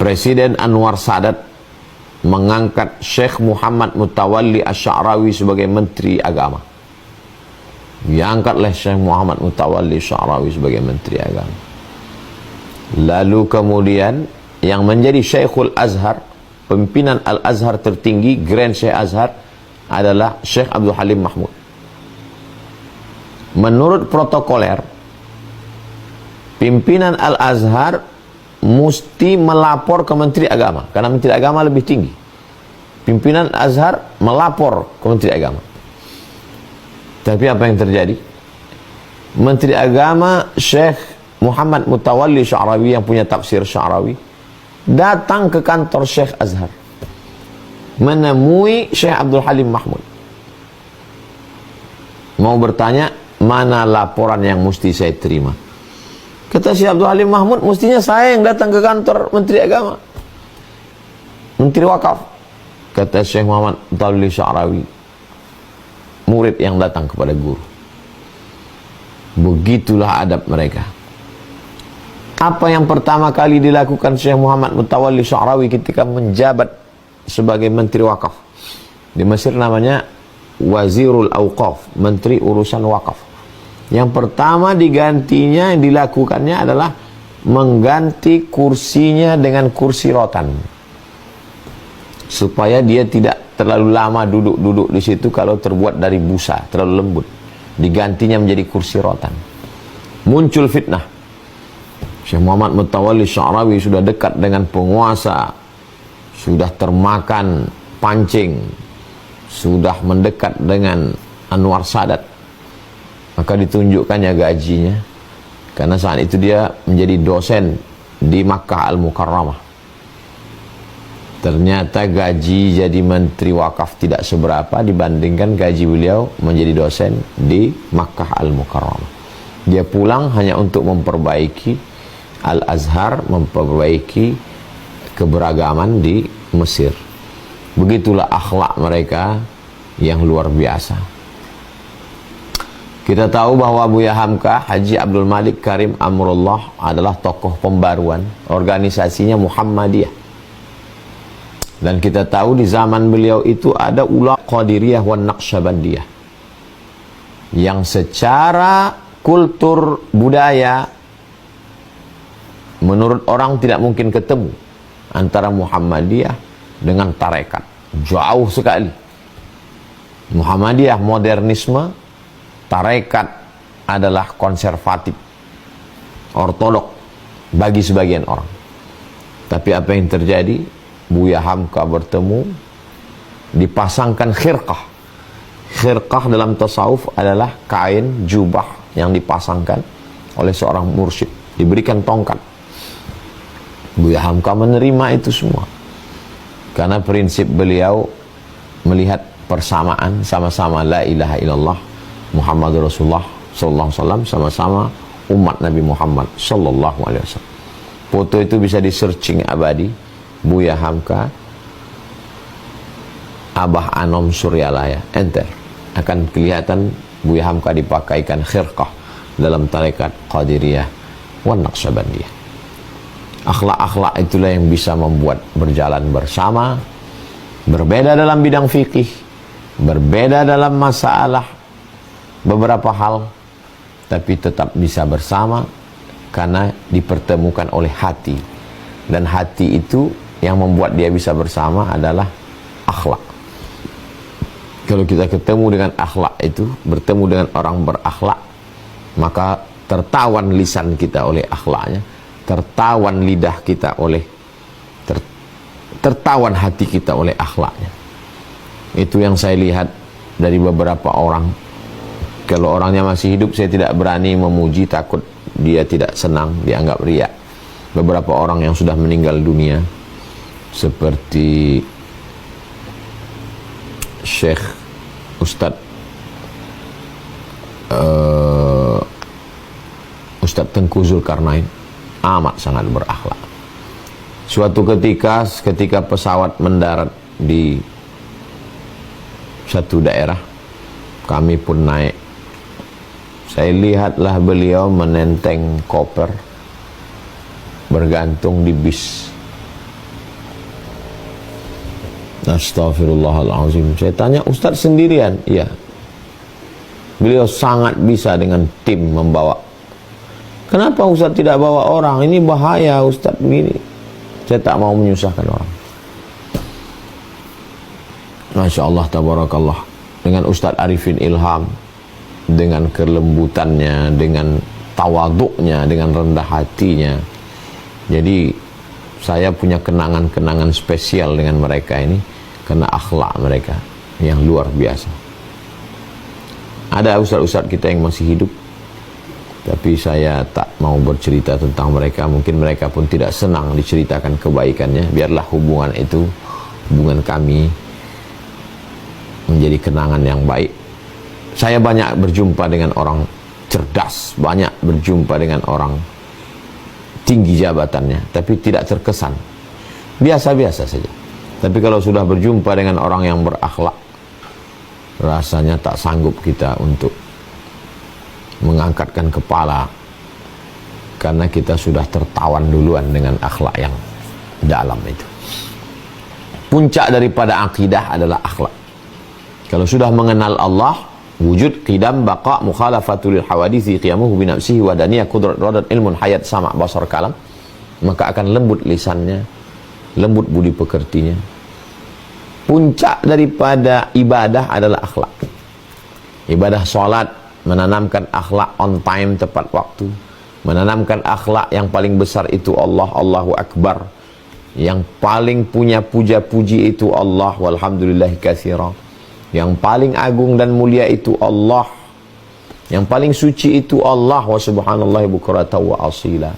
Presiden Anwar Sadat mengangkat Syekh Muhammad Mutawalli Asy-Sya'rawi sebagai Menteri Agama. Diangkatlah Syekh Muhammad Mutawalli Asy-Sya'rawi sebagai Menteri Agama. Lalu kemudian yang menjadi Syekhul Azhar, pimpinan Al-Azhar tertinggi, Grand Syekh Azhar, adalah Syekh Abdul Halim Mahmud. Menurut protokoler, pimpinan Al-Azhar mesti melapor ke Menteri Agama, karena Menteri Agama lebih tinggi. Pimpinan Azhar melapor ke Menteri Agama. Tapi apa yang terjadi? Menteri Agama Syekh Muhammad Mutawalli Sya'rawi yang punya tafsir Sya'rawi datang ke kantor Syekh Azhar, menemui Syekh Abdul Halim Mahmud, mau bertanya, mana laporan yang mesti saya terima? Kata Syekh Abdul Halim Mahmud, mestinya saya yang datang ke kantor Menteri Agama, Menteri Wakaf. Kata Syekh Muhammad Mutawalli Sya'rawi, murid yang datang kepada guru. Begitulah adab mereka. Apa yang pertama kali dilakukan Syekh Muhammad Mutawalli Sya'rawi ketika menjabat sebagai Menteri Wakaf? Di Mesir namanya Wazirul Awqaf, Menteri Urusan Wakaf. Yang pertama digantinya, yang dilakukannya adalah mengganti kursinya dengan kursi rotan, supaya dia tidak terlalu lama duduk-duduk di situ kalau terbuat dari busa, terlalu lembut. Digantinya menjadi kursi rotan. Muncul fitnah. Syekh Muhammad Mutawalli Sya'rawi sudah dekat dengan penguasa, sudah termakan pancing, sudah mendekat dengan Anwar Sadat. Maka ditunjukkannya gajinya, karena saat itu dia menjadi dosen di Makkah Al-Mukarramah. Ternyata gaji jadi Menteri Wakaf tidak seberapa dibandingkan gaji beliau menjadi dosen di Makkah Al-Mukarramah. Dia pulang hanya untuk memperbaiki Al-Azhar, memperbaiki keberagaman di Mesir. Begitulah akhlak mereka yang luar biasa. Kita tahu bahwa Buya Hamka, Haji Abdul Malik Karim Amrullah, adalah tokoh pembaruan, organisasinya Muhammadiyah. Dan kita tahu di zaman beliau itu ada ulama Qadiriyah wan Naqsyabandiyah, yang secara kultur budaya menurut orang tidak mungkin ketemu antara Muhammadiyah dengan tarekat. Jauh sekali. Muhammadiyah modernisme, tarekat adalah konservatif, ortodok bagi sebagian orang. Tapi apa yang terjadi? Buya Hamka bertemu, dipasangkan khirqah. Khirqah dalam tasawuf adalah kain jubah yang dipasangkan oleh seorang mursyid, diberikan tongkat. Buya Hamka menerima itu semua, karena prinsip beliau melihat persamaan, sama-sama la ilaha illallah Muhammad Rasulullah sallallahu alaihi wasallam, sama-sama umat Nabi Muhammad sallallahu alaihi wasallam. Foto itu bisa di searching abadi, Buya Hamka, Abah Anom Suryalaya, enter, akan kelihatan Buya Hamka dipakaikan khirqah dalam tarekat Qadiriyah wan Naqsyabandiyah. Akhlak-akhlak itulah yang bisa membuat berjalan bersama, berbeda dalam bidang fikih, berbeda dalam masalah beberapa hal, tapi tetap bisa bersama karena dipertemukan oleh hati. Dan hati itu yang membuat dia bisa bersama adalah akhlak. Kalau kita ketemu dengan akhlak itu, bertemu dengan orang berakhlak, maka tertawan lisan kita oleh akhlaknya, tertawan lidah kita oleh tertawan hati kita oleh akhlaknya. Itu yang saya lihat dari beberapa orang. Kalau orangnya masih hidup, saya tidak berani memuji, takut dia tidak senang, dianggap riak. Beberapa orang yang sudah meninggal dunia, seperti Syekh Ustadz Tengku Zulkarnain, amat sangat berakhlak. Suatu ketika pesawat mendarat di satu daerah, kami pun naik. Saya lihatlah beliau menenteng koper bergantung di bis. Astaghfirullahalazim. Saya tanya, Ustadz sendirian? Iya. Beliau sangat bisa dengan tim membawa. Kenapa Ustadz tidak bawa orang? Ini bahaya Ustadz begini. Saya tak mau menyusahkan orang. Masya Allah, tabarakallah. Dengan Ustadz Arifin Ilham, dengan kelembutannya, dengan tawaduknya, dengan rendah hatinya. Jadi saya punya kenangan-kenangan spesial dengan mereka ini karena akhlak mereka yang luar biasa. Ada ustadz-ustadz kita yang masih hidup, tapi saya tak mau bercerita tentang mereka. Mungkin mereka pun tidak senang diceritakan kebaikannya. Biarlah hubungan itu, hubungan kami, menjadi kenangan yang baik. Saya banyak berjumpa dengan orang cerdas, banyak berjumpa dengan orang tinggi jabatannya, tapi tidak terkesan, biasa-biasa saja. Tapi kalau sudah berjumpa dengan orang yang berakhlak, rasanya tak sanggup kita untuk mengangkatkan kepala, karena kita sudah tertawan duluan dengan akhlak yang dalam itu. Puncak daripada akidah adalah akhlak. Kalau sudah mengenal Allah, wujud, qidam, baqa, mukhalafatul hawadisi, qiyamuhu binafsihi, wadaniyah, kudrat, radat, ilmun, hayat, sama, basar, kalam, maka akan lembut lisannya, lembut budi pekertinya. Puncak daripada ibadah adalah akhlak. Ibadah sholat menanamkan akhlak on time, tepat waktu. Menanamkan akhlak yang paling besar itu Allah, Allahu Akbar. Yang paling punya puja-puji itu Allah, walhamdulillahi katsira. Yang paling agung dan mulia itu Allah. Yang paling suci itu Allah, wa subhanallahi bukratan wa asila.